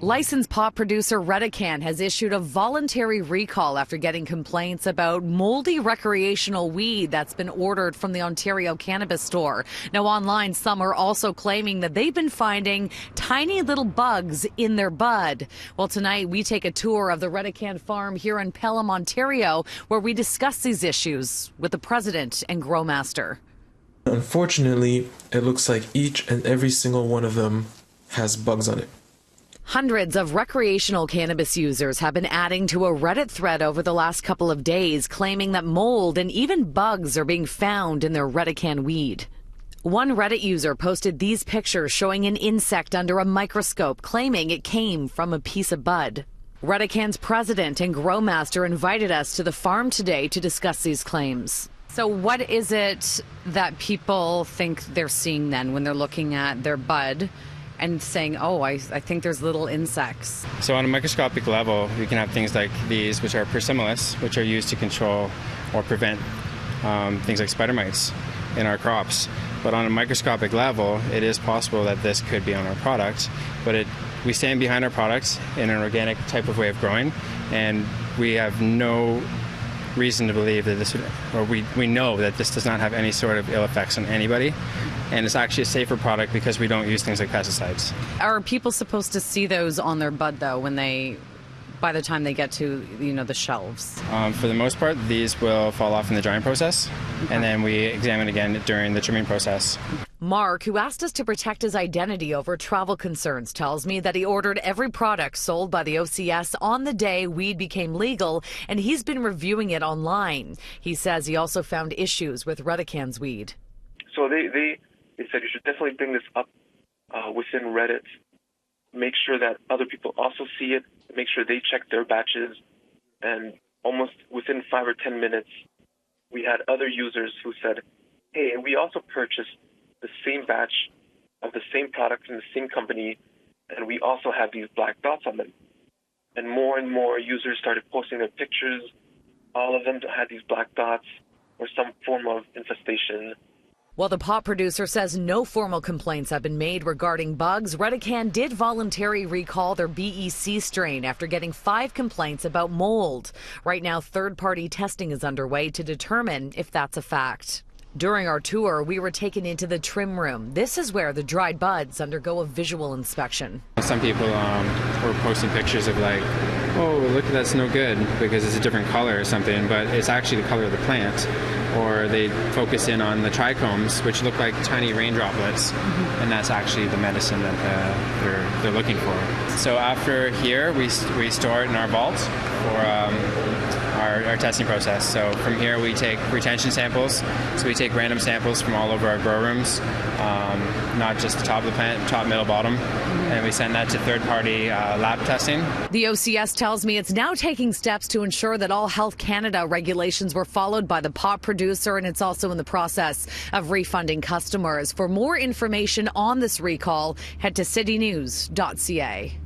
Licensed pot producer Redecan has issued a voluntary recall after getting complaints about moldy recreational weed that's been ordered from the Ontario Cannabis Store. Now, online, some are also claiming that they've been finding tiny little bugs in their bud. Well, tonight we take a tour of the Redecan farm here in Pelham, Ontario, where we discuss these issues with the president and growmaster. Unfortunately, it looks like each and every single one of them has bugs on it. Hundreds of recreational cannabis users have been adding to a Reddit thread over the last couple of days, claiming that mold and even bugs are being found in their Redecan weed. One Reddit user posted these pictures showing an insect under a microscope, claiming it came from a piece of bud. Redecan's president and growmaster invited us to the farm today to discuss these claims. So what is it that people think they're seeing then when they're looking at their bud and saying, oh, I think there's little insects? So on a microscopic level, you can have things like these, which are persimmilus, which are used to control or prevent things like spider mites in our crops. But on a microscopic level, it is possible that this could be on our product. But we stand behind our products in an organic type of way of growing, and we have no reason to believe that this would, or we know that this does not have any sort of ill effects on anybody, and it's actually a safer product because we don't use things like pesticides. Are people supposed to see those on their bud though by the time they get to the shelves? For the most part, these will fall off in the drying process, and then we examine again during the trimming process. Mark, who asked us to protect his identity over travel concerns, tells me that he ordered every product sold by the OCS on the day weed became legal, and he's been reviewing it online. He says he also found issues with Redecan's weed. So they said you should definitely bring this up within Reddit. Make sure that other people also see it. Make sure they check their batches. And almost within 5 or 10 minutes, we had other users who said, hey, we also purchased the same batch of the same product from the same company, and we also have these black dots on them. And more users started posting their pictures. All of them had these black dots or some form of infestation. While the pot producer says no formal complaints have been made regarding bugs, Redecan did voluntarily recall their BEC strain after getting 5 complaints about mold. Right now, third-party testing is underway to determine if that's a fact. During our tour, we were taken into the trim room. This is where the dried buds undergo a visual inspection. Some people were posting pictures of like, oh, look, that's no good because it's a different color or something, but it's actually the color of the plant. Or they focus in on the trichomes, which look like tiny rain droplets, and that's actually the medicine that they're looking for. So after here, we store it in our vault for our testing process. So from here, we take retention samples. So we take random samples from all over our grow rooms, not just the top of the plant, top, middle, bottom, and we send that to third-party lab testing. The OCS tells me it's now taking steps to ensure that all Health Canada regulations were followed by the pot producer, and it's also in the process of refunding customers. For more information on this recall, head to citynews.ca.